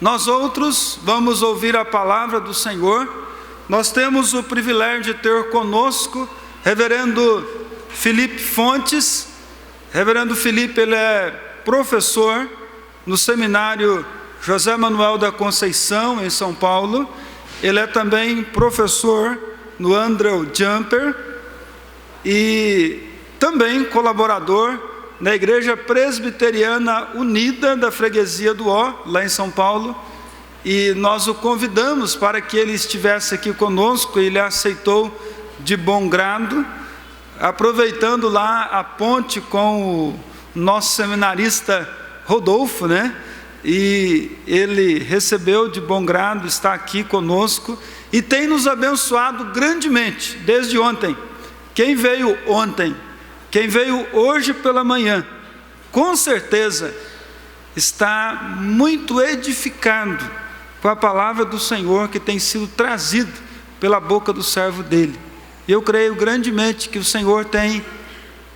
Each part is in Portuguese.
nós outros vamos ouvir a palavra do Senhor. Nós temos o privilégio de ter conosco reverendo Felipe Fontes. Reverendo Felipe, ele é professor no seminário José Manuel da Conceição, em São Paulo. Ele é também professor no Andrew Jumper e também colaborador na Igreja Presbiteriana Unida da Freguesia do Ó, lá em São Paulo. E nós o convidamos para que ele estivesse aqui conosco, e ele aceitou de bom grado, aproveitando lá a ponte com o nosso seminarista Rodolfo, né? E ele recebeu de bom grado, está aqui conosco e tem nos abençoado grandemente desde ontem. Quem veio ontem, quem veio hoje pela manhã, com certeza está muito edificado com a palavra do Senhor que tem sido trazida pela boca do servo dele. Eu creio grandemente que o Senhor tem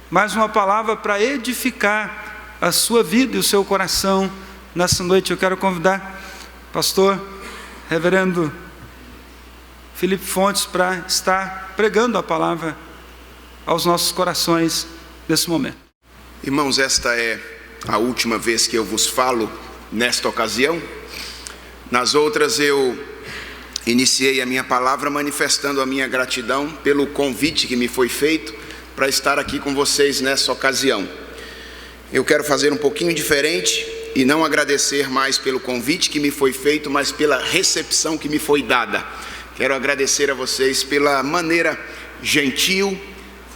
mais uma palavra para edificar a sua vida e o seu coração nessa noite. Eu quero convidar o pastor, reverendo Felipe Fontes, para estar pregando a palavra aos nossos corações nesse momento. Irmãos, esta é a última vez que eu vos falo nesta ocasião. Nas outras eu iniciei a minha palavra manifestando a minha gratidão pelo convite que me foi feito para estar aqui com vocês nessa ocasião. Eu quero fazer um pouquinho diferente e não agradecer mais pelo convite que me foi feito, mas pela recepção que me foi dada. Quero agradecer a vocês pela maneira gentil,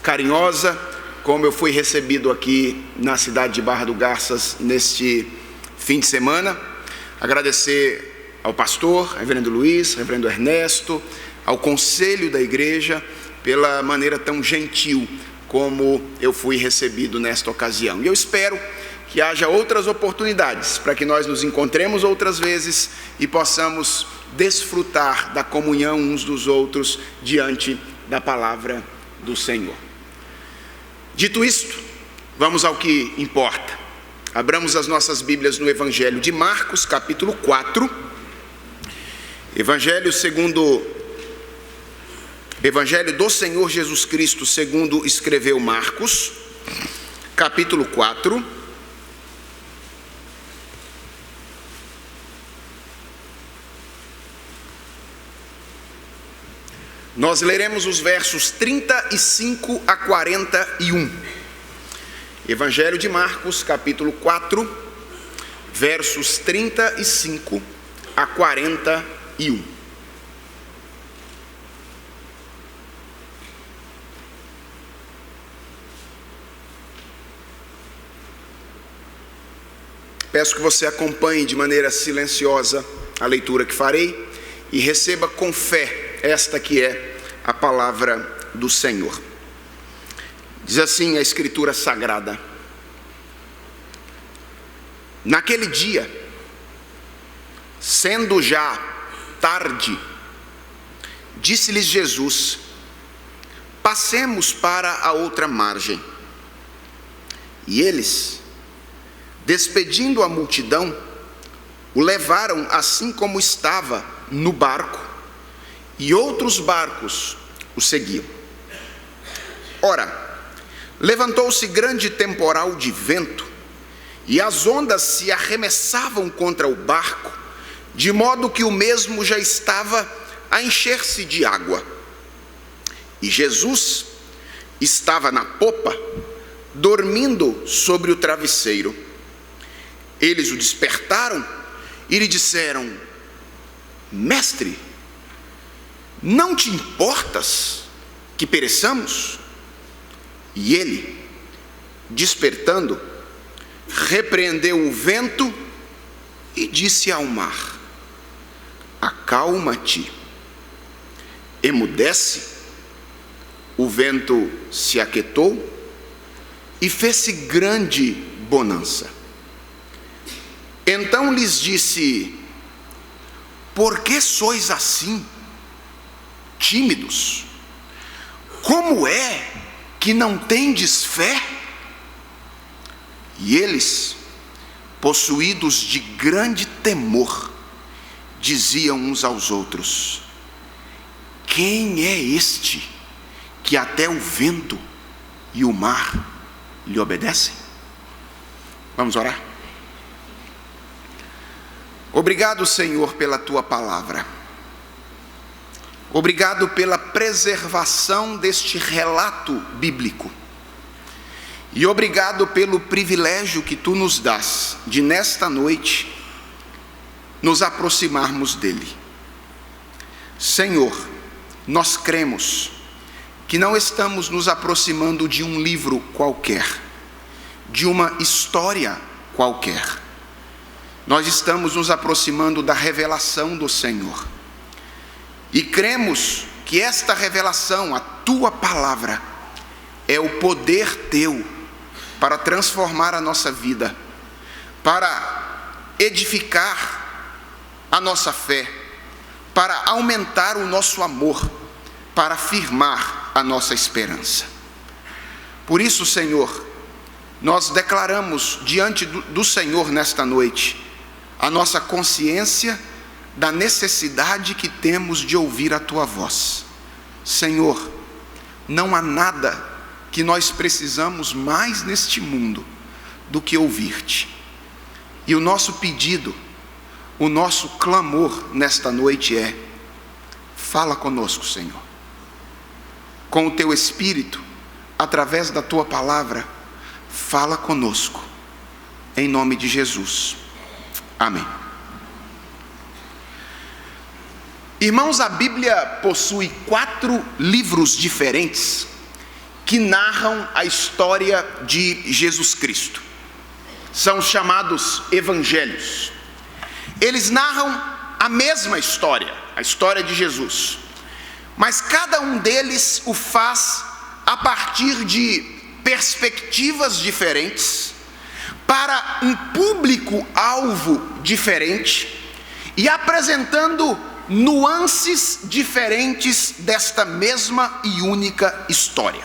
carinhosa, como eu fui recebido aqui na cidade de Barra do Garças neste fim de semana. Agradecer ao pastor, reverendo Luiz, reverendo Ernesto, ao conselho da igreja, pela maneira tão gentil como eu fui recebido nesta ocasião. E eu espero que haja outras oportunidades para que nós nos encontremos outras vezes e possamos desfrutar da comunhão uns dos outros diante da palavra do Senhor. Dito isto, vamos ao que importa. Abramos as nossas Bíblias no Evangelho de Marcos, capítulo 4. Evangelho do Senhor Jesus Cristo, segundo escreveu Marcos, capítulo 4. Nós leremos os versos 35 a 41. Evangelho de Marcos, capítulo 4, versos 35 a 41. Peço que você acompanhe de maneira silenciosa a leitura que farei e receba com fé esta que é a palavra do Senhor. Diz assim a Escritura Sagrada: naquele dia, sendo já tarde, disse-lhes Jesus: passemos para a outra margem. E eles, despedindo a multidão, o levaram assim como estava no barco, e outros barcos o seguiam. Ora, levantou-se grande temporal de vento, e as ondas se arremessavam contra o barco, de modo que o mesmo já estava a encher-se de água. E Jesus estava na popa, dormindo sobre o travesseiro. Eles o despertaram e lhe disseram: mestre, não te importas que pereçamos? E ele, despertando, repreendeu o vento e disse ao mar: acalma-te, emudece. O vento se aquietou e fez-se grande bonança. Então lhes disse: por que sois assim, tímidos? Como é que não tendes fé? E eles, possuídos de grande temor, diziam uns aos outros: quem é este que até o vento e o mar lhe obedecem? Vamos orar? Obrigado, Senhor, pela tua palavra. Obrigado pela preservação deste relato bíblico. E obrigado pelo privilégio que tu nos dás de, nesta noite, nos aproximarmos dele. Senhor, nós cremos que não estamos nos aproximando de um livro qualquer, de uma história qualquer. Nós estamos nos aproximando da revelação do Senhor. E cremos que esta revelação, a tua palavra, é o poder teu para transformar a nossa vida, para edificar a nossa fé, para aumentar o nosso amor, para firmar a nossa esperança. Por isso, Senhor, nós declaramos diante do Senhor nesta noite a nossa consciência da necessidade que temos de ouvir a tua voz. Senhor, não há nada que nós precisamos mais neste mundo do que ouvir-te. E o nosso pedido, o nosso clamor nesta noite é: fala conosco, Senhor. Com o teu Espírito, através da tua palavra, fala conosco. Em nome de Jesus. Amém. Irmãos, a Bíblia possui 4 livros diferentes que narram a história de Jesus Cristo. São os chamados evangelhos. Eles narram a mesma história, a história de Jesus. Mas cada um deles o faz a partir de perspectivas diferentes, para um público-alvo diferente e apresentando nuances diferentes desta mesma e única história.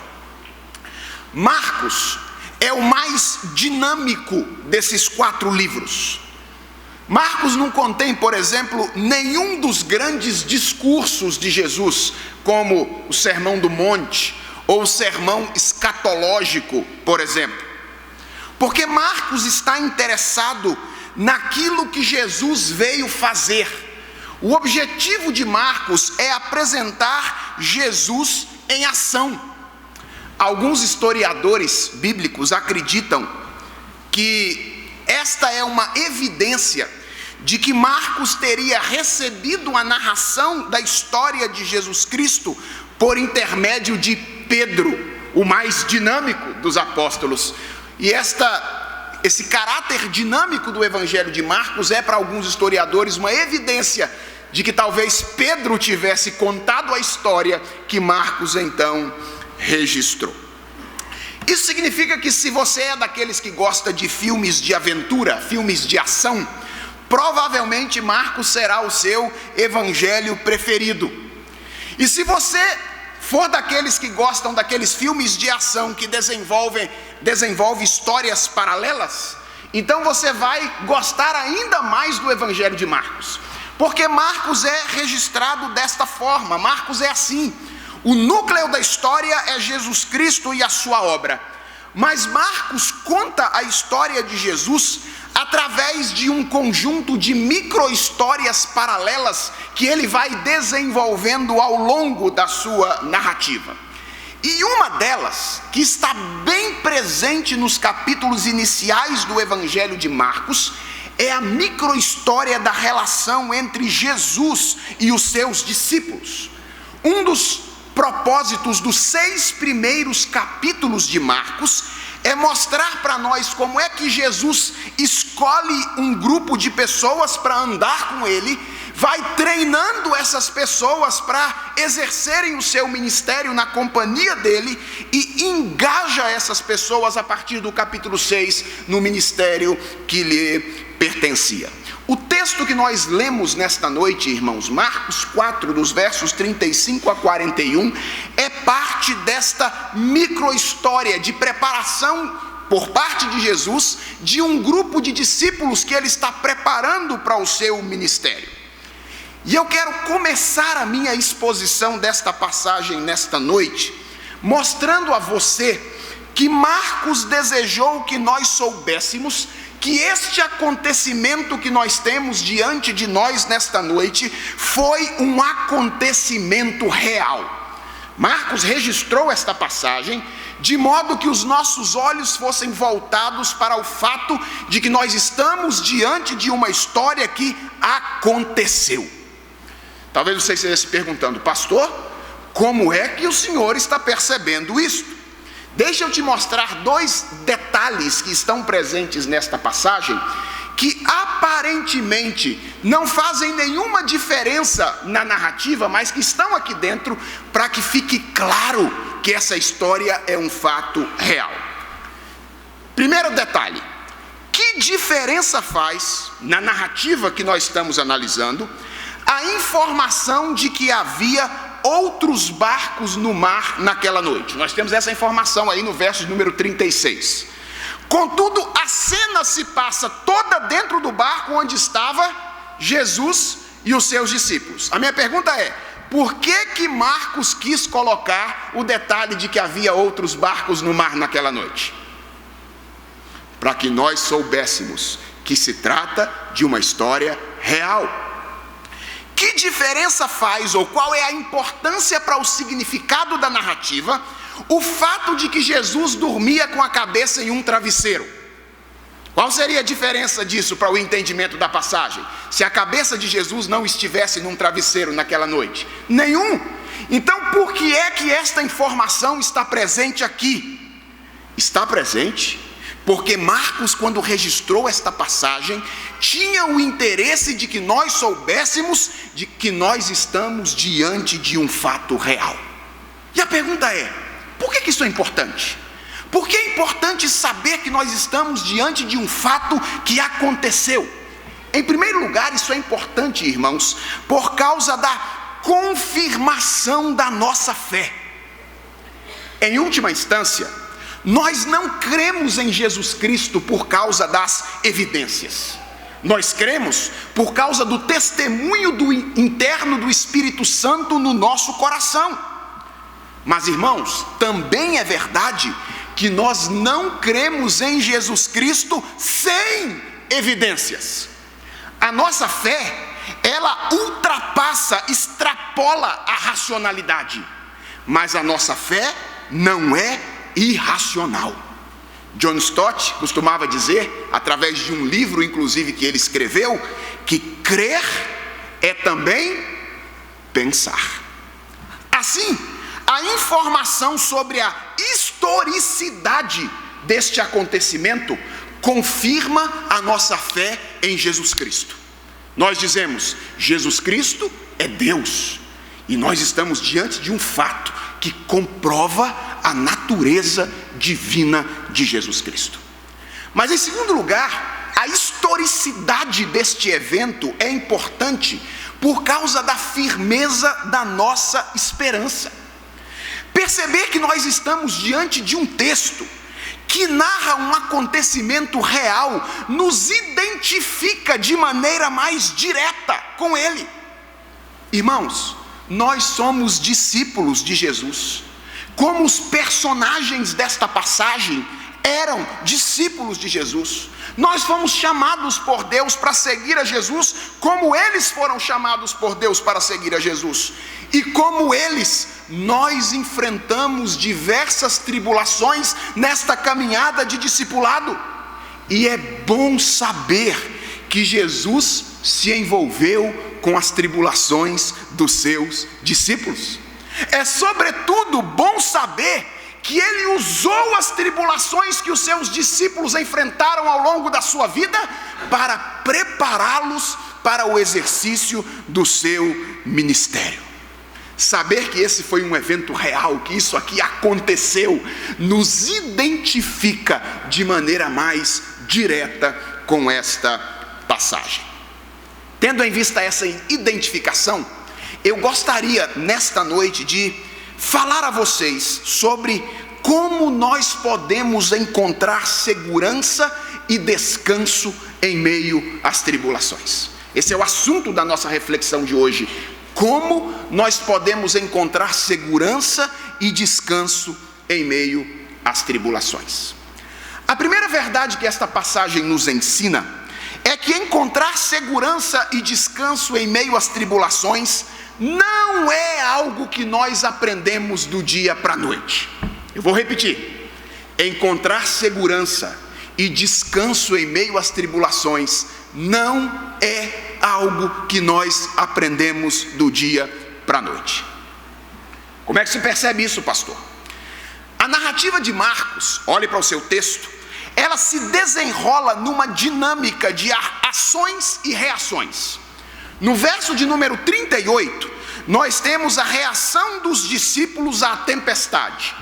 Marcos é o mais dinâmico desses 4 livros. Marcos não contém, por exemplo, nenhum dos grandes discursos de Jesus, como o Sermão do Monte ou o Sermão Escatológico, por exemplo. Porque Marcos está interessado naquilo que Jesus veio fazer. O objetivo de Marcos é apresentar Jesus em ação. Alguns historiadores bíblicos acreditam que esta é uma evidência de que Marcos teria recebido a narração da história de Jesus Cristo por intermédio de Pedro, o mais dinâmico dos apóstolos. E esse caráter dinâmico do Evangelho de Marcos é, para alguns historiadores, uma evidência de que talvez Pedro tivesse contado a história que Marcos então registrou. Isso significa que, se você é daqueles que gosta de filmes de aventura, filmes de ação, provavelmente Marcos será o seu evangelho preferido. E se você for daqueles que gostam daqueles filmes de ação que desenvolve histórias paralelas, então você vai gostar ainda mais do Evangelho de Marcos, porque Marcos é registrado desta forma. Marcos é assim: o núcleo da história é Jesus Cristo e a sua obra, mas Marcos conta a história de Jesus através de um conjunto de micro-histórias paralelas que ele vai desenvolvendo ao longo da sua narrativa. E uma delas, que está bem presente nos capítulos iniciais do Evangelho de Marcos, é a micro-história da relação entre Jesus e os seus discípulos. Um dos propósitos dos 6 primeiros capítulos de Marcos é mostrar para nós como é que Jesus escolhe um grupo de pessoas para andar com ele, vai treinando essas pessoas para exercerem o seu ministério na companhia dele e engaja essas pessoas a partir do capítulo 6 no ministério que lhe pertencia. O texto que nós lemos nesta noite, irmãos, Marcos 4, dos versos 35 a 41, é parte desta micro-história de preparação por parte de Jesus de um grupo de discípulos que ele está preparando para o seu ministério. E eu quero começar a minha exposição desta passagem nesta noite, mostrando a você que Marcos desejou que nós soubéssemos que este acontecimento que nós temos diante de nós nesta noite foi um acontecimento real. Marcos registrou esta passagem de modo que os nossos olhos fossem voltados para o fato de que nós estamos diante de uma história que aconteceu. Talvez você esteja se perguntando: pastor, como é que o senhor está percebendo isso? Deixa eu te mostrar dois detalhes que estão presentes nesta passagem, que aparentemente não fazem nenhuma diferença na narrativa, mas que estão aqui dentro para que fique claro que essa história é um fato real. Primeiro detalhe: que diferença faz na narrativa que nós estamos analisando a informação de que havia outros barcos no mar naquela noite? Nós temos essa informação aí no verso número 36. Contudo, a cena se passa toda dentro do barco onde estava Jesus e os seus discípulos. A minha pergunta é: por que Marcos quis colocar o detalhe de que havia outros barcos no mar naquela noite? Para que nós soubéssemos que se trata de uma história real. Que diferença faz, ou qual é a importância para o significado da narrativa, o fato de que Jesus dormia com a cabeça em um travesseiro? Qual seria a diferença disso para o entendimento da passagem, se a cabeça de Jesus não estivesse num travesseiro naquela noite? Nenhum. Então, por que é que esta informação está presente aqui? Está presente porque Marcos, quando registrou esta passagem, tinha o interesse de que nós soubéssemos de que nós estamos diante de um fato real. E a pergunta é: por que isso é importante? Por que é importante saber que nós estamos diante de um fato que aconteceu? Em primeiro lugar, isso é importante, irmãos, por causa da confirmação da nossa fé. Em última instância, nós não cremos em Jesus Cristo por causa das evidências. Nós cremos por causa do testemunho interno do Espírito Santo no nosso coração. Mas, irmãos, também é verdade que nós não cremos em Jesus Cristo sem evidências. A nossa fé, ela ultrapassa, extrapola a racionalidade. Mas a nossa fé não é irracional. John Stott costumava dizer, através de um livro inclusive que ele escreveu, que crer é também pensar. Assim, a informação sobre a historicidade deste acontecimento confirma a nossa fé em Jesus Cristo. Nós dizemos: Jesus Cristo é Deus, e nós estamos diante de um fato que comprova a natureza divina de Jesus Cristo. Mas, em segundo lugar, a historicidade deste evento é importante por causa da firmeza da nossa esperança. Perceber que nós estamos diante de um texto que narra um acontecimento real nos identifica de maneira mais direta com ele. Irmãos, nós somos discípulos de Jesus. Como os personagens desta passagem eram discípulos de Jesus. Nós fomos chamados por Deus para seguir a Jesus, como eles foram chamados por Deus para seguir a Jesus. E como eles, nós enfrentamos diversas tribulações nesta caminhada de discipulado. E é bom saber que Jesus se envolveu com as tribulações dos seus discípulos. É sobretudo bom saber que ele usou as tribulações que os seus discípulos enfrentaram ao longo da sua vida para prepará-los para o exercício do seu ministério. Saber que esse foi um evento real, que isso aqui aconteceu, nos identifica de maneira mais direta com esta passagem. Tendo em vista essa identificação, eu gostaria nesta noite de falar a vocês sobre como nós podemos encontrar segurança e descanso em meio às tribulações. Esse é o assunto da nossa reflexão de hoje. Como nós podemos encontrar segurança e descanso em meio às tribulações? A primeira verdade que esta passagem nos ensina é que encontrar segurança e descanso em meio às tribulações não é algo que nós aprendemos do dia para a noite. Eu vou repetir: encontrar segurança e descanso em meio às tribulações não é algo que nós aprendemos do dia para a noite. Como é que se percebe isso, pastor? A narrativa de Marcos, olhe para o seu texto, ela se desenrola numa dinâmica de ações e reações. No verso de número 38, nós temos a reação dos discípulos à tempestade.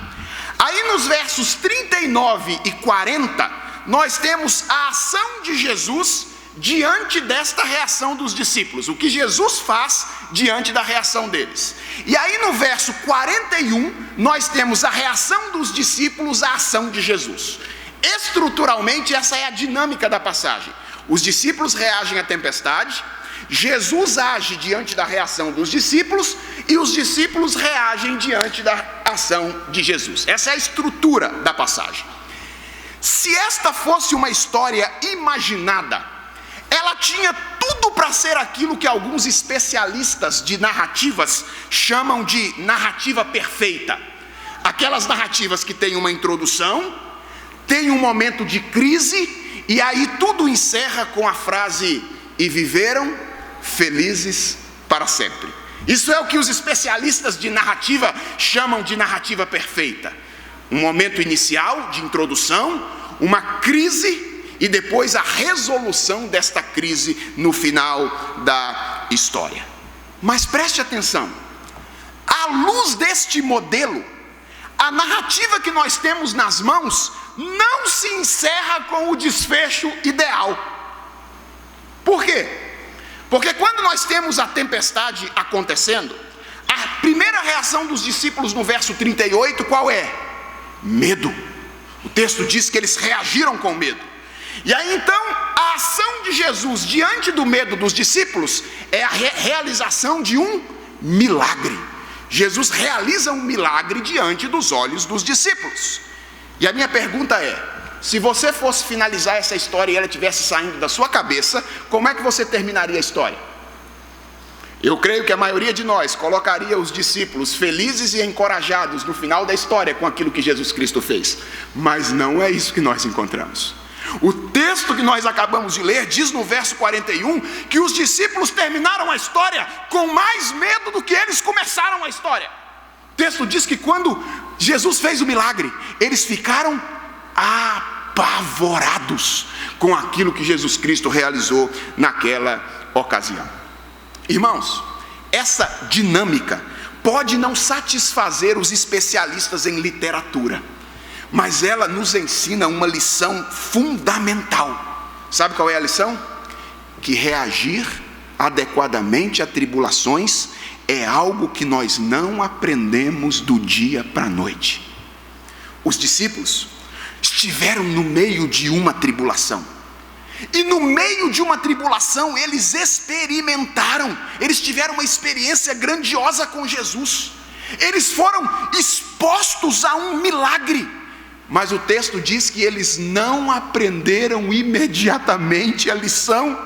Aí nos versos 39 e 40, nós temos a ação de Jesus diante desta reação dos discípulos, o que Jesus faz diante da reação deles. E aí no verso 41, nós temos a reação dos discípulos à ação de Jesus. Estruturalmente, essa é a dinâmica da passagem. Os discípulos reagem à tempestade, Jesus age diante da reação dos discípulos e os discípulos reagem diante da ação de Jesus. Essa é a estrutura da passagem. Se esta fosse uma história imaginada, ela tinha tudo para ser aquilo que alguns especialistas de narrativas chamam de narrativa perfeita. Aquelas narrativas que têm uma introdução, tem um momento de crise, e aí tudo encerra com a frase: e viveram felizes para sempre. Isso é o que os especialistas de narrativa chamam de narrativa perfeita. Um momento inicial de introdução, uma crise, e depois a resolução desta crise no final da história. Mas preste atenção, à luz deste modelo, a narrativa que nós temos nas mãos não se encerra com o desfecho ideal. Por quê? Porque quando nós temos a tempestade acontecendo, a primeira reação dos discípulos no verso 38, qual é? Medo. O texto diz que eles reagiram com medo. E aí então, a ação de Jesus diante do medo dos discípulos é a realização de um milagre. Jesus realiza um milagre diante dos olhos dos discípulos. E a minha pergunta é: se você fosse finalizar essa história e ela estivesse saindo da sua cabeça, como é que você terminaria a história? Eu creio que a maioria de nós colocaria os discípulos felizes e encorajados no final da história com aquilo que Jesus Cristo fez. Mas não é isso que nós encontramos. O texto que nós acabamos de ler diz no verso 41 que os discípulos terminaram a história com mais medo do que eles começaram a história. O texto diz que quando Jesus fez o milagre, eles ficaram apavorados com aquilo que Jesus Cristo realizou naquela ocasião. Irmãos, essa dinâmica pode não satisfazer os especialistas em literatura, mas ela nos ensina uma lição fundamental. Sabe qual é a lição? Que reagir adequadamente a tribulações é algo que nós não aprendemos do dia para a noite. Os discípulos estiveram no meio de uma tribulação, e no meio de uma tribulação eles experimentaram, eles tiveram uma experiência grandiosa com Jesus, eles foram expostos a um milagre, mas o texto diz que eles não aprenderam imediatamente a lição.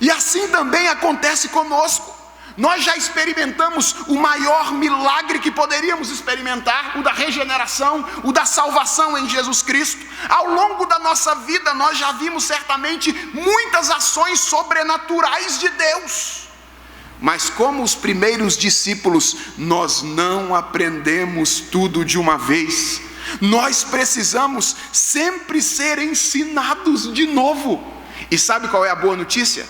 E assim também acontece conosco. Nós já experimentamos o maior milagre que poderíamos experimentar, o da regeneração, o da salvação em Jesus Cristo. Ao longo da nossa vida nós já vimos certamente muitas ações sobrenaturais de Deus, mas como os primeiros discípulos, nós não aprendemos tudo de uma vez. Nós precisamos sempre ser ensinados de novo. E sabe qual é a boa notícia?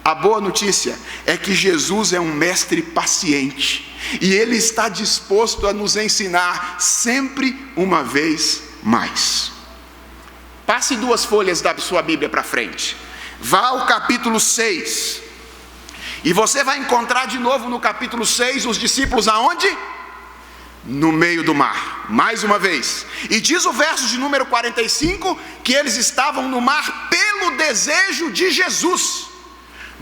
A boa notícia é que Jesus é um mestre paciente, e Ele está disposto a nos ensinar sempre uma vez mais. Passe 2 folhas da sua Bíblia para frente, vá ao capítulo 6, e você vai encontrar de novo no capítulo 6 os discípulos aonde? No meio do mar, mais uma vez. E diz o verso de número 45 que eles estavam no mar pelo desejo de Jesus.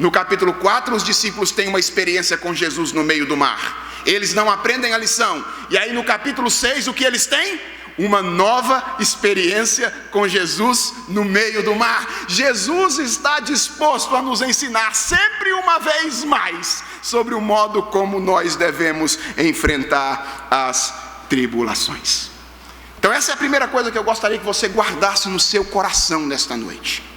No capítulo 4, os discípulos têm uma experiência com Jesus no meio do mar. Eles não aprendem a lição. E aí no capítulo 6, o que eles têm? Uma nova experiência com Jesus no meio do mar. Jesus está disposto a nos ensinar sempre uma vez mais sobre o modo como nós devemos enfrentar as tribulações. Então essa é a primeira coisa que eu gostaria que você guardasse no seu coração nesta noite.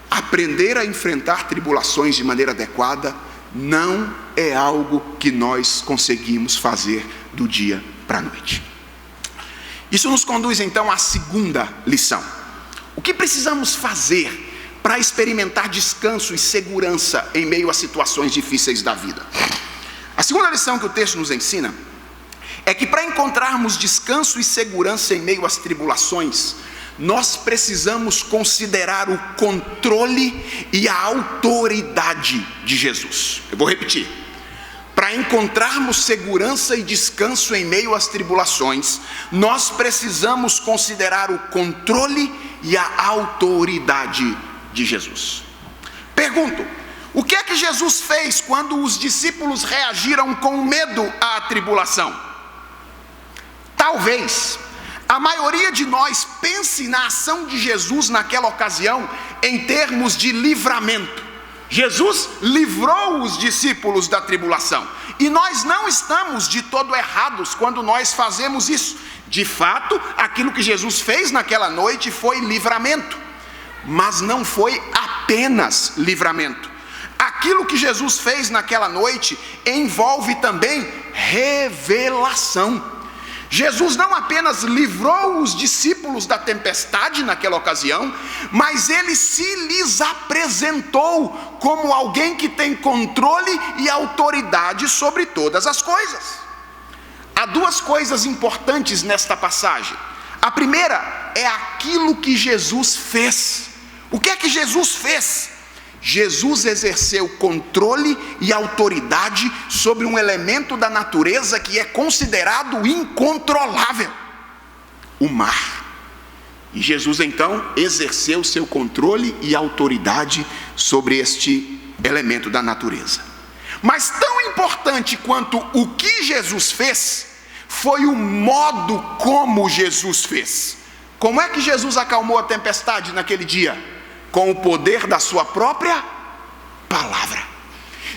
Aprender a enfrentar tribulações de maneira adequada não é algo que nós conseguimos fazer do dia para a noite. Isso nos conduz então à segunda lição. O que precisamos fazer para experimentar descanso e segurança em meio a situações difíceis da vida? A segunda lição que o texto nos ensina é que para encontrarmos descanso e segurança em meio às tribulações, nós precisamos considerar o controle e a autoridade de Jesus. Eu vou repetir. Para encontrarmos segurança e descanso em meio às tribulações, nós precisamos considerar o controle e a autoridade de Jesus. Pergunto, o que é que Jesus fez quando os discípulos reagiram com medo à tribulação? Talvez a maioria de nós pense na ação de Jesus naquela ocasião em termos de livramento. Jesus livrou os discípulos da tribulação. E nós não estamos de todo errados quando nós fazemos isso. De fato, aquilo que Jesus fez naquela noite foi livramento. Mas não foi apenas livramento. Aquilo que Jesus fez naquela noite envolve também revelação. Jesus não apenas livrou os discípulos da tempestade naquela ocasião, mas ele se lhes apresentou como alguém que tem controle e autoridade sobre todas as coisas. Há duas coisas importantes nesta passagem. A primeira é aquilo que Jesus fez. O que é que Jesus fez? Jesus exerceu controle e autoridade sobre um elemento da natureza que é considerado incontrolável, o mar. E Jesus então exerceu seu controle e autoridade sobre este elemento da natureza. Mas tão importante quanto o que Jesus fez, foi o modo como Jesus fez. Como é que Jesus acalmou a tempestade naquele dia? Com o poder da sua própria palavra.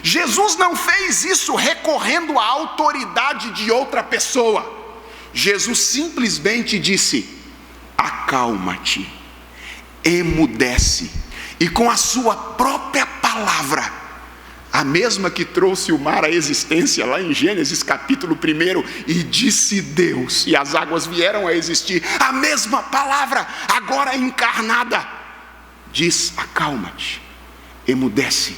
Jesus não fez isso recorrendo à autoridade de outra pessoa. Jesus simplesmente disse: acalma-te, emudece. E com a sua própria palavra, a mesma que trouxe o mar à existência lá em Gênesis capítulo 1, e disse Deus, e as águas vieram a existir, a mesma palavra agora encarnada diz: acalma-te, emudece,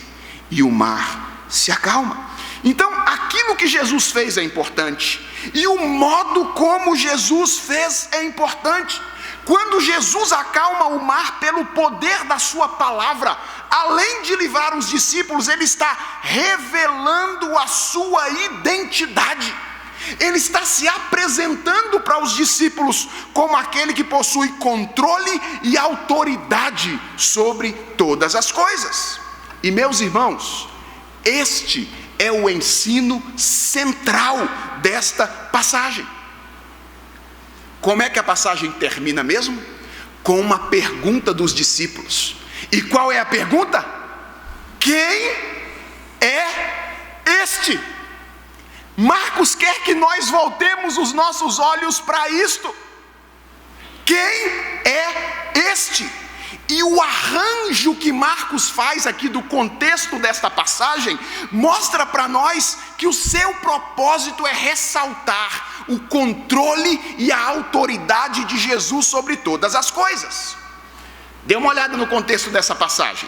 e o mar se acalma. Então aquilo que Jesus fez é importante, e o modo como Jesus fez é importante. Quando Jesus acalma o mar pelo poder da sua palavra, além de livrar os discípulos, ele está revelando a sua identidade. Ele está se apresentando para os discípulos como aquele que possui controle e autoridade sobre todas as coisas. E meus irmãos, este é o ensino central desta passagem. Como é que a passagem termina mesmo? Com uma pergunta dos discípulos. E qual é a pergunta? Quem é este? Marcos quer que nós voltemos os nossos olhos para isto. Quem é este? E o arranjo que Marcos faz aqui do contexto desta passagem mostra para nós que o seu propósito é ressaltar o controle e a autoridade de Jesus sobre todas as coisas. Dê uma olhada no contexto dessa passagem.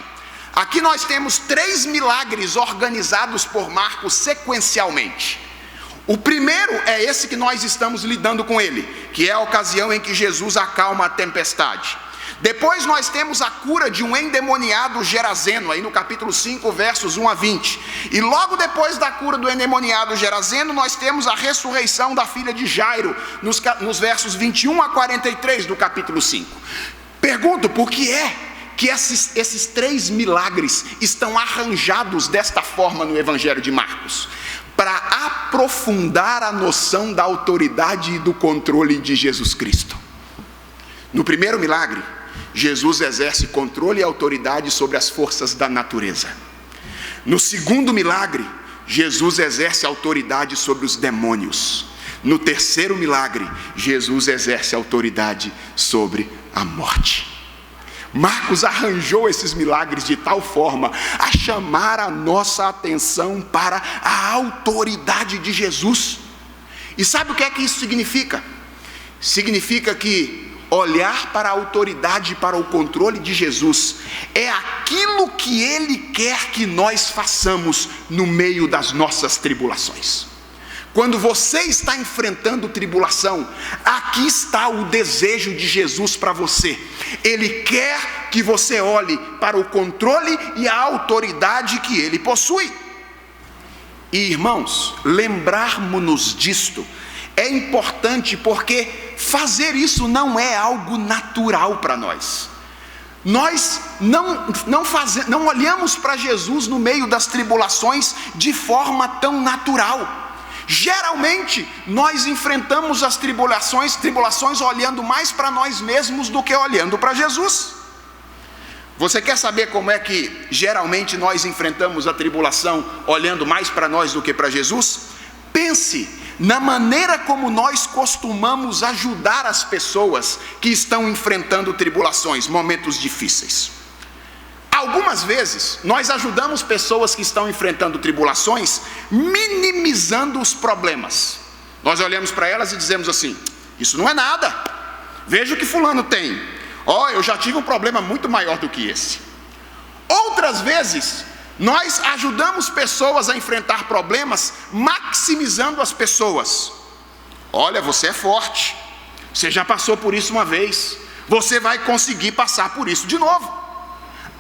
Aqui nós temos 3 milagres organizados por Marcos sequencialmente. O primeiro é esse que nós estamos lidando com ele, que é a ocasião em que Jesus acalma a tempestade. Depois nós temos a cura de um endemoniado gerazeno, aí no capítulo 5, versos 1 a 20. E logo depois da cura do endemoniado gerazeno, nós temos a ressurreição da filha de Jairo, nos versos 21 a 43 do capítulo 5. Pergunto, por que é que esses 3 milagres estão arranjados desta forma no Evangelho de Marcos, para aprofundar a noção da autoridade e do controle de Jesus Cristo. No primeiro milagre, Jesus exerce controle e autoridade sobre as forças da natureza. No segundo milagre, Jesus exerce autoridade sobre os demônios. No terceiro milagre, Jesus exerce autoridade sobre a morte. Marcos arranjou esses milagres de tal forma a chamar a nossa atenção para a autoridade de Jesus. E sabe o que é que isso significa? Significa que olhar para a autoridade e para o controle de Jesus é aquilo que Ele quer que nós façamos no meio das nossas tribulações. Quando você está enfrentando tribulação, aqui está o desejo de Jesus para você. Ele quer que você olhe para o controle e a autoridade que Ele possui. E irmãos, lembrarmos-nos disto é importante, porque fazer isso não é algo natural para nós. Nós não olhamos para Jesus no meio das tribulações de forma tão natural. Geralmente, nós enfrentamos as tribulações olhando mais para nós mesmos do que olhando para Jesus. Você quer saber como é que geralmente nós enfrentamos a tribulação olhando mais para nós do que para Jesus? Pense na maneira como nós costumamos ajudar as pessoas que estão enfrentando tribulações, momentos difíceis. Algumas vezes, nós ajudamos pessoas que estão enfrentando tribulações, minimizando os problemas. Nós olhamos para elas e dizemos assim: isso não é nada, veja o que fulano tem. Eu já tive um problema muito maior do que esse. Outras vezes, nós ajudamos pessoas a enfrentar problemas, maximizando as pessoas. Olha, você é forte, você já passou por isso uma vez, você vai conseguir passar por isso de novo.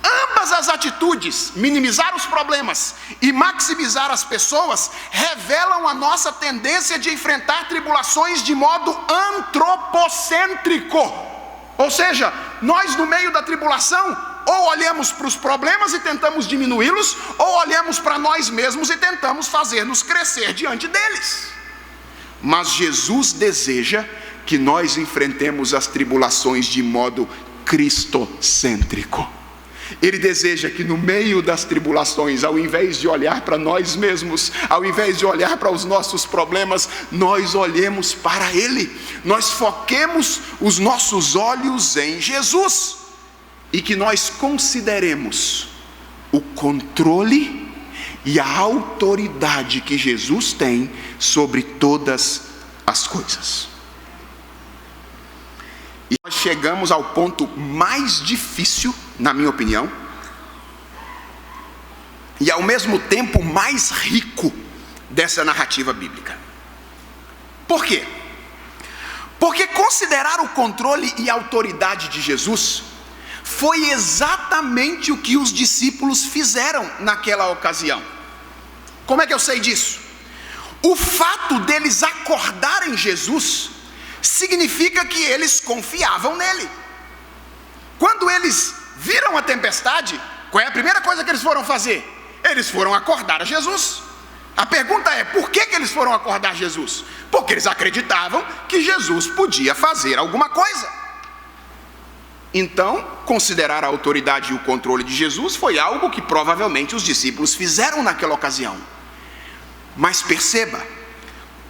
Ambas as atitudes, minimizar os problemas e maximizar as pessoas, revelam a nossa tendência de enfrentar tribulações de modo antropocêntrico. Ou seja, nós no meio da tribulação, ou olhamos para os problemas e tentamos diminuí-los, ou olhamos para nós mesmos e tentamos fazer-nos crescer diante deles. Mas Jesus deseja que nós enfrentemos as tribulações de modo cristocêntrico. Ele deseja que no meio das tribulações, ao invés de olhar para nós mesmos, ao invés de olhar para os nossos problemas, nós olhemos para Ele, nós foquemos os nossos olhos em Jesus, e que nós consideremos o controle e a autoridade que Jesus tem sobre todas as coisas. E nós chegamos ao ponto mais difícil, na minha opinião, e ao mesmo tempo mais rico dessa narrativa bíblica. Por quê? Porque considerar o controle e a autoridade de Jesus foi exatamente o que os discípulos fizeram naquela ocasião. Como é que eu sei disso? O fato deles acordarem Jesus significa que eles confiavam nele. Quando eles viram a tempestade, qual é a primeira coisa que eles foram fazer? Eles foram acordar a Jesus. A pergunta é: por que eles foram acordar Jesus? Porque eles acreditavam que Jesus podia fazer alguma coisa. Então, considerar a autoridade e o controle de Jesus foi algo que provavelmente os discípulos fizeram naquela ocasião. Mas perceba,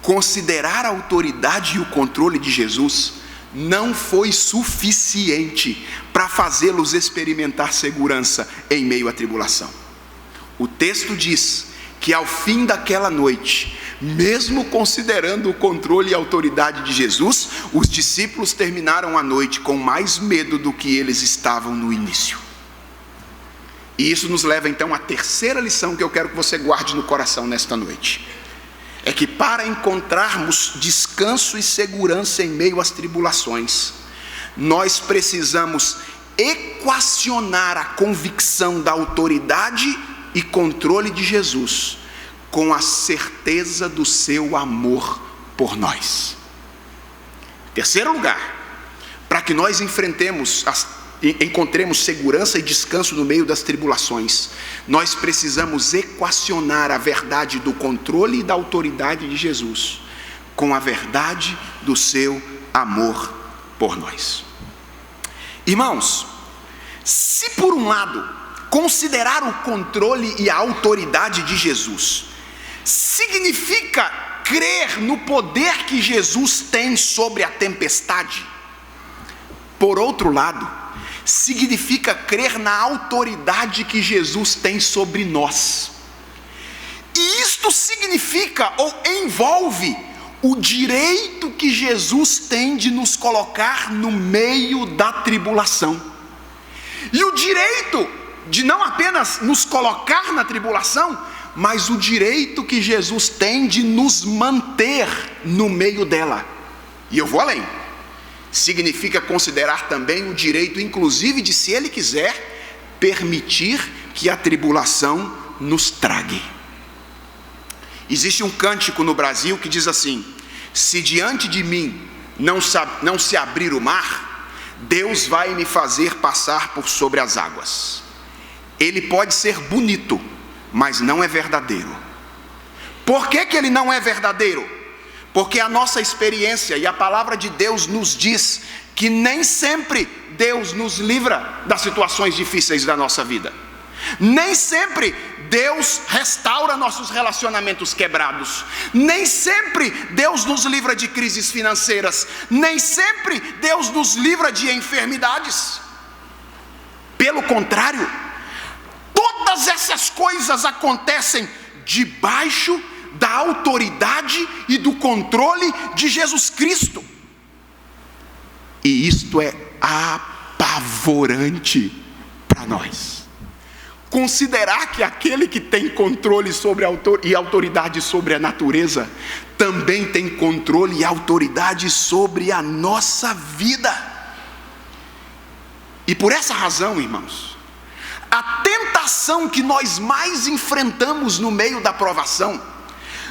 considerar a autoridade e o controle de Jesus não foi suficiente para fazê-los experimentar segurança em meio à tribulação. O texto diz que ao fim daquela noite, mesmo considerando o controle e a autoridade de Jesus, os discípulos terminaram a noite com mais medo do que eles estavam no início. E isso nos leva então à terceira lição que eu quero que você guarde no coração nesta noite. É que para encontrarmos descanso e segurança em meio às tribulações, nós precisamos equacionar a convicção da autoridade e controle de Jesus com a certeza do seu amor por nós. Terceiro lugar, para que nós enfrentemos as encontremos segurança e descanso no meio das tribulações, nós precisamos equacionar a verdade do controle e da autoridade de Jesus com a verdade do seu amor por nós. Irmãos, se por um lado considerar o controle e a autoridade de Jesus significa crer no poder que Jesus tem sobre a tempestade, por outro lado, significa crer na autoridade que Jesus tem sobre nós. E isto significa ou envolve o direito que Jesus tem de nos colocar no meio da tribulação. E o direito de não apenas nos colocar na tribulação, mas o direito que Jesus tem de nos manter no meio dela. E eu vou além. Significa considerar também o direito, inclusive, de, se Ele quiser, permitir que a tribulação nos trague. Existe um cântico no Brasil que diz assim: se diante de mim não se abrir o mar, Deus vai me fazer passar por sobre as águas. Ele pode ser bonito, mas não é verdadeiro. Por que ele não é verdadeiro? Porque a nossa experiência e a palavra de Deus nos diz que nem sempre Deus nos livra das situações difíceis da nossa vida. Nem sempre Deus restaura nossos relacionamentos quebrados. Nem sempre Deus nos livra de crises financeiras. Nem sempre Deus nos livra de enfermidades. Pelo contrário, todas essas coisas acontecem debaixo da autoridade e do controle de Jesus Cristo. E isto é apavorante para nós. Considerar que aquele que tem controle sobre e autoridade sobre a natureza, também tem controle e autoridade sobre a nossa vida. E por essa razão, irmãos, a tentação que nós mais enfrentamos no meio da provação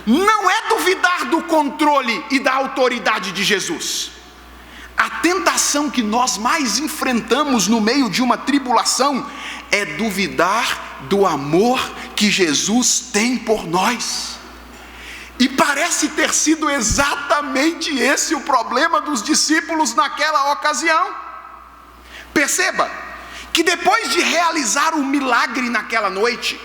não é duvidar do controle e da autoridade de Jesus. A tentação que nós mais enfrentamos no meio de uma tribulação é duvidar do amor que Jesus tem por nós. E parece ter sido exatamente esse o problema dos discípulos naquela ocasião. Perceba que depois de realizar o milagre naquela noite,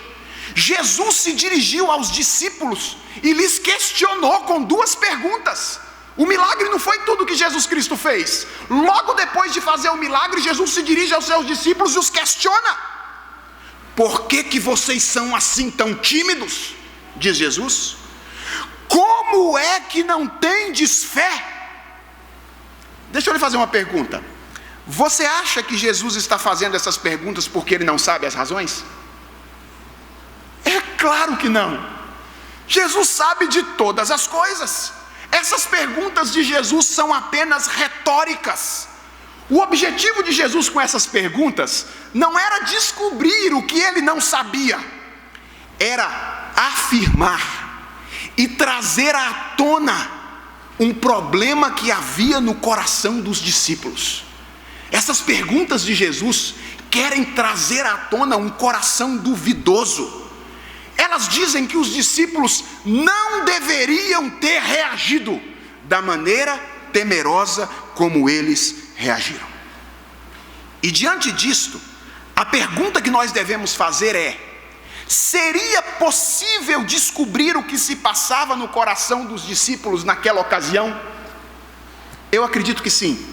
Jesus se dirigiu aos discípulos e lhes questionou com duas perguntas. O milagre não foi tudo que Jesus Cristo fez. Logo depois de fazer o milagre, Jesus se dirige aos seus discípulos e os questiona: por que vocês são assim tão tímidos? Diz Jesus. Como é que não tendes fé? Deixa eu lhe fazer uma pergunta. Você acha que Jesus está fazendo essas perguntas porque ele não sabe as razões? É claro que não. Jesus sabe de todas as coisas. Essas perguntas de Jesus são apenas retóricas. O objetivo de Jesus com essas perguntas não era descobrir o que ele não sabia, era afirmar e trazer à tona um problema que havia no coração dos discípulos. Essas perguntas de Jesus querem trazer à tona um coração duvidoso. Elas dizem que os discípulos não deveriam ter reagido da maneira temerosa como eles reagiram. E diante disto, a pergunta que nós devemos fazer é: seria possível descobrir o que se passava no coração dos discípulos naquela ocasião? Eu acredito que sim.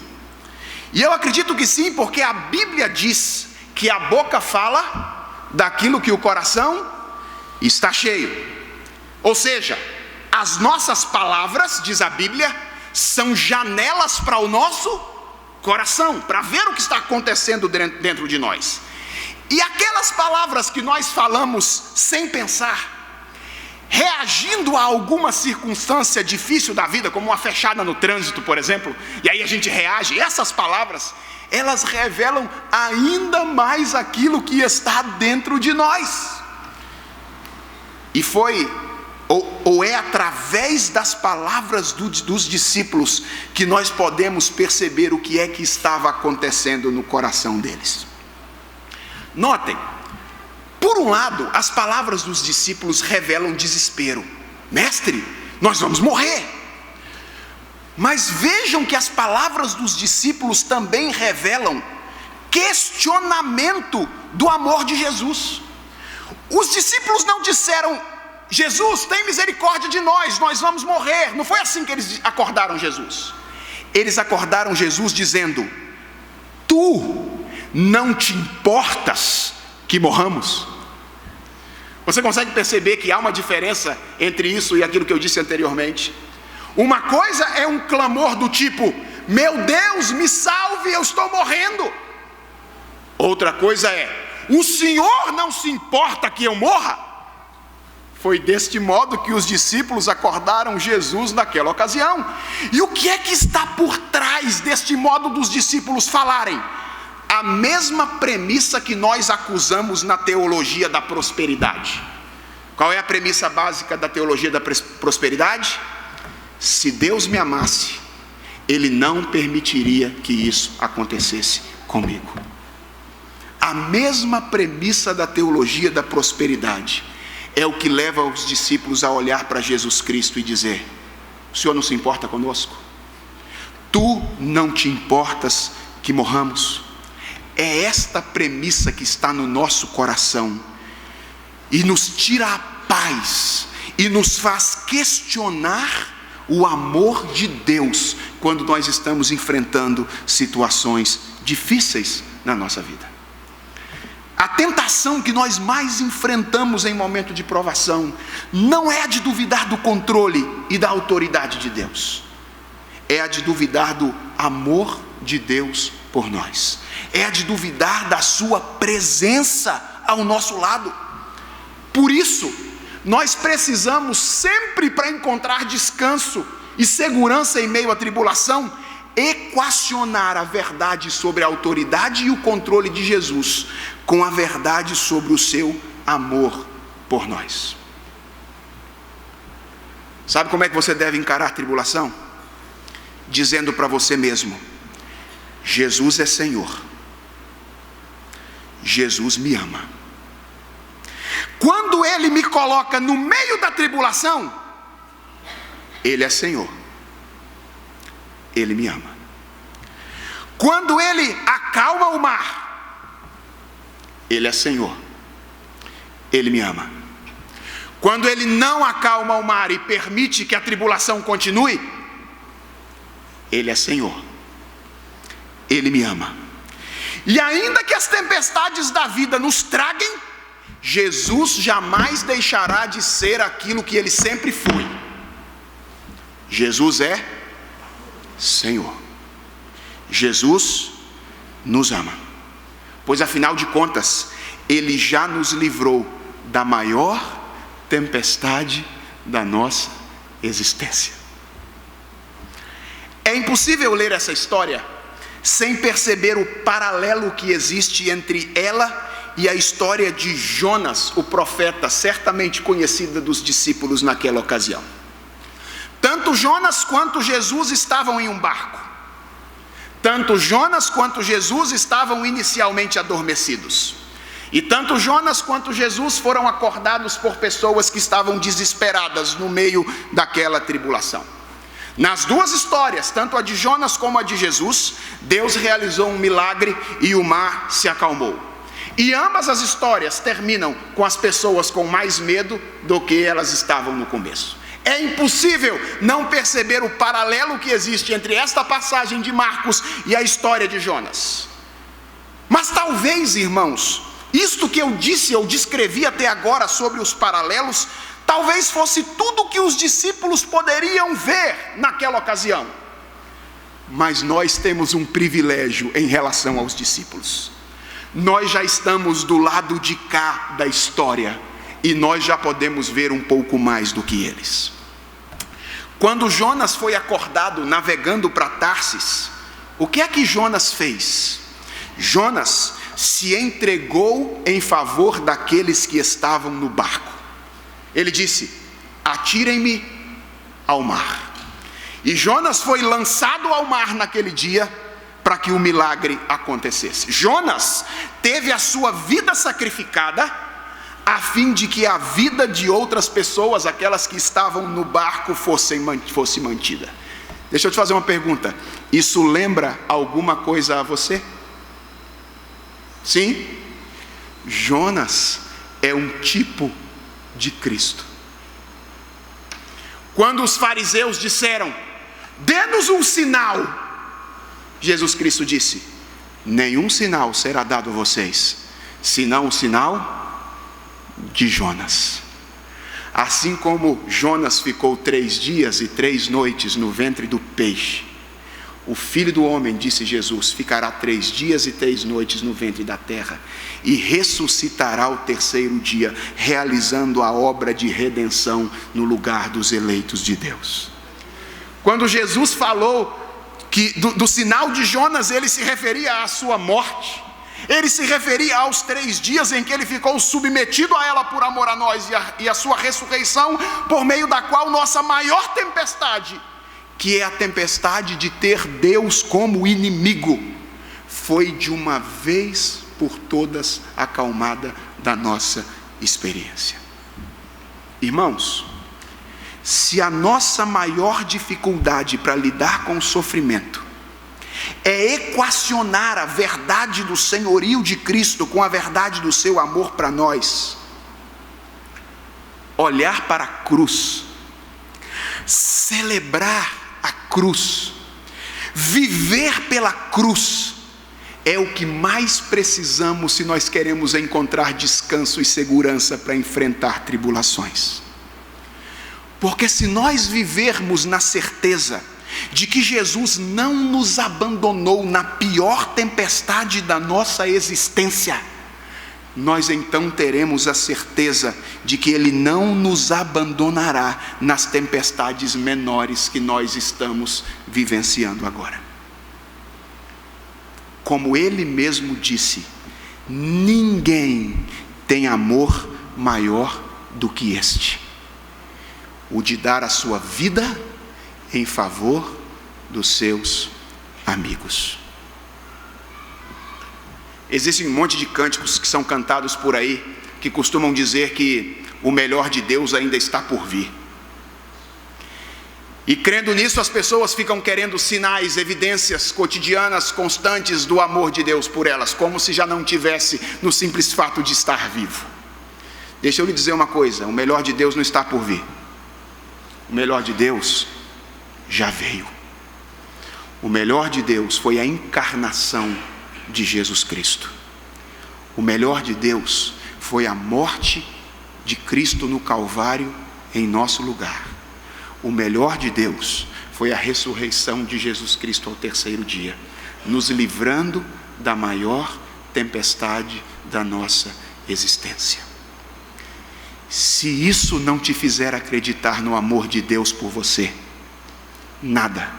E eu acredito que sim, porque a Bíblia diz que a boca fala daquilo que o coração está cheio. Ou seja, as nossas palavras, diz a Bíblia, são janelas para o nosso coração, para ver o que está acontecendo dentro de nós. E aquelas palavras que nós falamos sem pensar, reagindo a alguma circunstância difícil da vida, como uma fechada no trânsito, por exemplo, e aí a gente reage, essas palavras, elas revelam ainda mais aquilo que está dentro de nós. E foi ou é através das palavras dos discípulos que nós podemos perceber o que é que estava acontecendo no coração deles. Notem, por um lado, as palavras dos discípulos revelam desespero. Mestre, nós vamos morrer. Mas vejam que as palavras dos discípulos também revelam questionamento do amor de Jesus. Os discípulos não disseram: Jesus, tem misericórdia de nós vamos morrer. Não foi assim que eles acordaram Jesus. Eles acordaram Jesus dizendo: tu não te importas que morramos? Você consegue perceber que há uma diferença entre isso e aquilo que eu disse anteriormente? Uma coisa é um clamor do tipo: meu Deus, me salve, eu estou morrendo. Outra coisa é: o Senhor não se importa que eu morra? Foi deste modo que os discípulos acordaram Jesus naquela ocasião. E o que é que está por trás deste modo dos discípulos falarem? A mesma premissa que nós acusamos na teologia da prosperidade. Qual é a premissa básica da teologia da prosperidade? Se Deus me amasse, Ele não permitiria que isso acontecesse comigo. A mesma premissa da teologia da prosperidade é o que leva os discípulos a olhar para Jesus Cristo e dizer: o Senhor não se importa conosco? Tu não te importas que morramos? É esta premissa que está no nosso coração e nos tira a paz e nos faz questionar o amor de Deus quando nós estamos enfrentando situações difíceis na nossa vida. A tentação que nós mais enfrentamos em momento de provação não é a de duvidar do controle e da autoridade de Deus, é a de duvidar do amor de Deus por nós, é a de duvidar da sua presença ao nosso lado. Por isso, nós precisamos sempre, para encontrar descanso e segurança em meio à tribulação, equacionar a verdade sobre a autoridade e o controle de Jesus com a verdade sobre o seu amor por nós. Sabe como é que você deve encarar a tribulação? Dizendo para você mesmo: Jesus é Senhor, Jesus me ama. Quando Ele me coloca no meio da tribulação, Ele é Senhor, Ele me ama. Quando Ele acalma o mar, Ele é Senhor, Ele me ama. Quando Ele não acalma o mar e permite que a tribulação continue, Ele é Senhor, Ele me ama. E ainda que as tempestades da vida nos traguem, Jesus jamais deixará de ser aquilo que Ele sempre foi. Jesus é Senhor. Jesus nos ama, pois afinal de contas, Ele já nos livrou da maior tempestade da nossa existência. É impossível ler essa história sem perceber o paralelo que existe entre ela e a história de Jonas, o profeta, certamente conhecida dos discípulos naquela ocasião. Tanto Jonas quanto Jesus estavam em um barco. Tanto Jonas quanto Jesus estavam inicialmente adormecidos. E tanto Jonas quanto Jesus foram acordados por pessoas que estavam desesperadas no meio daquela tribulação. Nas duas histórias, tanto a de Jonas como a de Jesus, Deus realizou um milagre e o mar se acalmou. E ambas as histórias terminam com as pessoas com mais medo do que elas estavam no começo. É impossível não perceber o paralelo que existe entre esta passagem de Marcos e a história de Jonas. Mas talvez, irmãos, isto que eu disse, eu descrevi até agora sobre os paralelos, talvez fosse tudo o que os discípulos poderiam ver naquela ocasião. Mas nós temos um privilégio em relação aos discípulos. Nós já estamos do lado de cá da história e nós já podemos ver um pouco mais do que eles. Quando Jonas foi acordado navegando para Tarsis, o que é que Jonas fez? Jonas se entregou em favor daqueles que estavam no barco. Ele disse: atirem-me ao mar. E Jonas foi lançado ao mar naquele dia para que o milagre acontecesse. Jonas teve a sua vida sacrificada a fim de que a vida de outras pessoas, aquelas que estavam no barco, fosse mantida. Deixa eu te fazer uma pergunta. Isso lembra alguma coisa a você? Sim? Jonas é um tipo de Cristo. Quando os fariseus disseram: dê-nos um sinal, Jesus Cristo disse: nenhum sinal será dado a vocês, senão o sinal de Jonas. Assim como Jonas ficou 3 dias e 3 noites no ventre do peixe, o Filho do Homem, disse Jesus, ficará 3 dias e 3 noites no ventre da terra e ressuscitará ao 3º dia, realizando a obra de redenção no lugar dos eleitos de Deus. Quando Jesus falou do sinal de Jonas, ele se referia à sua morte. Ele se referia aos 3 dias em que ele ficou submetido a ela por amor a nós, e a sua ressurreição, por meio da qual nossa maior tempestade, que é a tempestade de ter Deus como inimigo, foi de uma vez por todas acalmada da nossa experiência. Irmãos, se a nossa maior dificuldade para lidar com o sofrimento é equacionar a verdade do senhorio de Cristo com a verdade do seu amor para nós, olhar para a cruz, celebrar a cruz, viver pela cruz, é o que mais precisamos se nós queremos encontrar descanso e segurança para enfrentar tribulações. Porque se nós vivermos na certeza de que Jesus não nos abandonou na pior tempestade da nossa existência, nós então teremos a certeza de que Ele não nos abandonará nas tempestades menores que nós estamos vivenciando agora. Como Ele mesmo disse, ninguém tem amor maior do que este, o de dar a sua vida em favor dos seus amigos. Existem um monte de cânticos que são cantados por aí, que costumam dizer que o melhor de Deus ainda está por vir. E crendo nisso, as pessoas ficam querendo sinais, evidências cotidianas, constantes do amor de Deus por elas, como se já não tivesse no simples fato de estar vivo. Deixa eu lhe dizer uma coisa: o melhor de Deus não está por vir. O melhor de Deus já veio. O melhor de Deus foi a encarnação de Jesus Cristo. O melhor de Deus foi a morte de Cristo no Calvário em nosso lugar. O melhor de Deus foi a ressurreição de Jesus Cristo ao 3º dia, nos livrando da maior tempestade da nossa existência. Se isso não te fizer acreditar no amor de Deus por você, nada,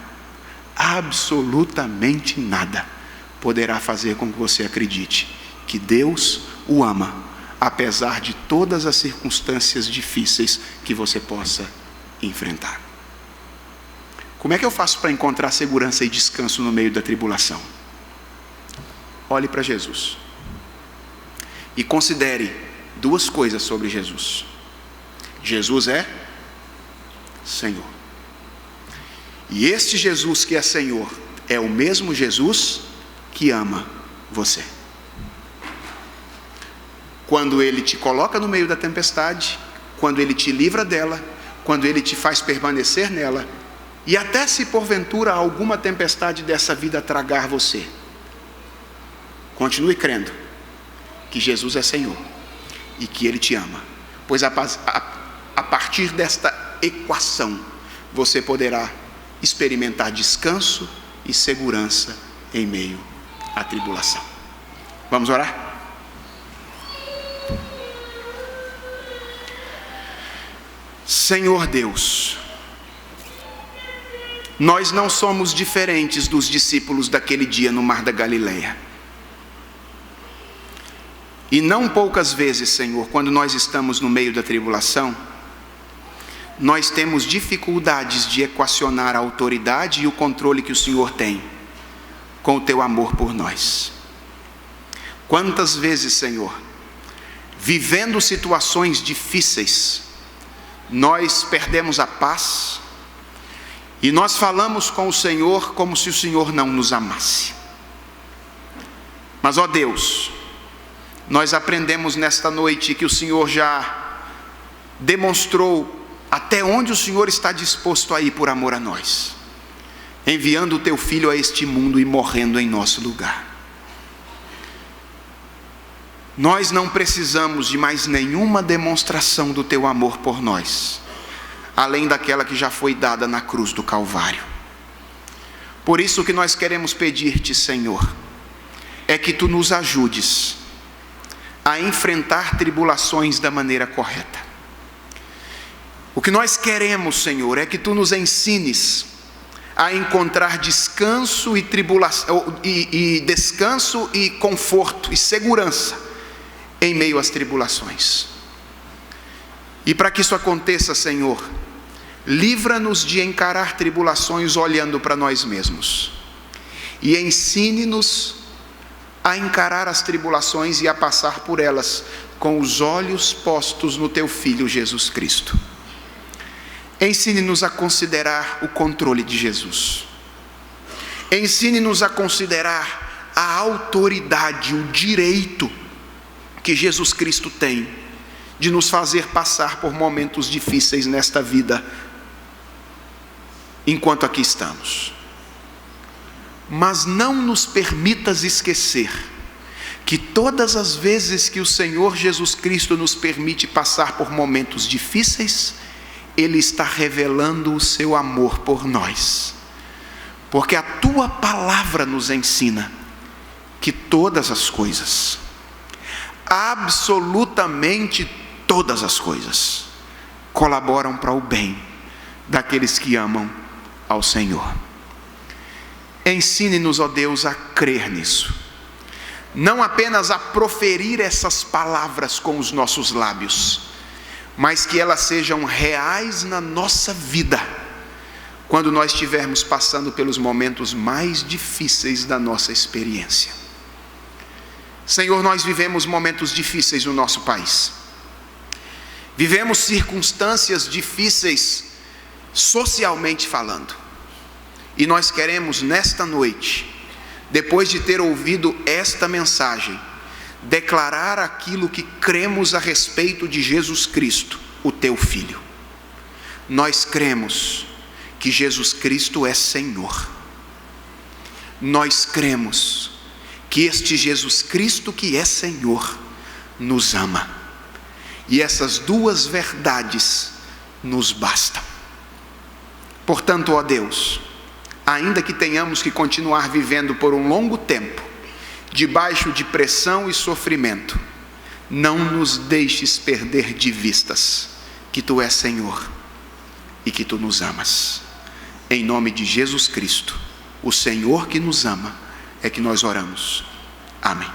absolutamente nada, poderá fazer com que você acredite que Deus o ama, apesar de todas as circunstâncias difíceis que você possa enfrentar. Como é que eu faço para encontrar segurança e descanso no meio da tribulação? Olhe para Jesus e considere 2 coisas sobre Jesus. Jesus é Senhor. E este Jesus que é Senhor é o mesmo Jesus que ama você. Quando Ele te coloca no meio da tempestade, quando Ele te livra dela, quando Ele te faz permanecer nela, e até se porventura alguma tempestade dessa vida tragar você, continue crendo que Jesus é Senhor e que Ele te ama, pois a partir desta equação você poderá experimentar descanso e segurança em meio à tribulação. Vamos orar? Senhor Deus, nós não somos diferentes dos discípulos daquele dia no Mar da Galileia. E não poucas vezes, Senhor, quando nós estamos no meio da tribulação, nós temos dificuldades de equacionar a autoridade e o controle que o Senhor tem com o teu amor por nós. Quantas vezes, Senhor, vivendo situações difíceis, nós perdemos a paz e nós falamos com o Senhor como se o Senhor não nos amasse. Mas, ó Deus, nós aprendemos nesta noite que o Senhor já demonstrou até onde o Senhor está disposto a ir por amor a nós, enviando o teu Filho a este mundo e morrendo em nosso lugar. Nós não precisamos de mais nenhuma demonstração do teu amor por nós, além daquela que já foi dada na cruz do Calvário. Por isso que nós queremos pedir-te, Senhor, é que tu nos ajudes a enfrentar tribulações da maneira correta. O que nós queremos, Senhor, é que tu nos ensines a encontrar descanso descanso e conforto e segurança em meio às tribulações. E para que isso aconteça, Senhor, livra-nos de encarar tribulações olhando para nós mesmos, e ensine-nos a encarar as tribulações e a passar por elas com os olhos postos no teu Filho Jesus Cristo. Ensine-nos a considerar o controle de Jesus. Ensine-nos a considerar a autoridade, o direito que Jesus Cristo tem de nos fazer passar por momentos difíceis nesta vida, enquanto aqui estamos. Mas não nos permitas esquecer que todas as vezes que o Senhor Jesus Cristo nos permite passar por momentos difíceis, Ele está revelando o seu amor por nós, porque a tua palavra nos ensina que todas as coisas, absolutamente todas as coisas, colaboram para o bem daqueles que amam ao Senhor. Ensine-nos, ó Deus, a crer nisso, não apenas a proferir essas palavras com os nossos lábios, mas que elas sejam reais na nossa vida, quando nós estivermos passando pelos momentos mais difíceis da nossa experiência. Senhor, nós vivemos momentos difíceis no nosso país, vivemos circunstâncias difíceis socialmente falando, e nós queremos nesta noite, depois de ter ouvido esta mensagem, declarar aquilo que cremos a respeito de Jesus Cristo, o teu Filho. Nós cremos que Jesus Cristo é Senhor. Nós cremos que este Jesus Cristo que é Senhor nos ama. E essas duas verdades nos bastam. Portanto, ó Deus, ainda que tenhamos que continuar vivendo por um longo tempo, debaixo de pressão e sofrimento, não nos deixes perder de vistas que tu és Senhor e que tu nos amas. Em nome de Jesus Cristo, o Senhor que nos ama, é que nós oramos. Amém.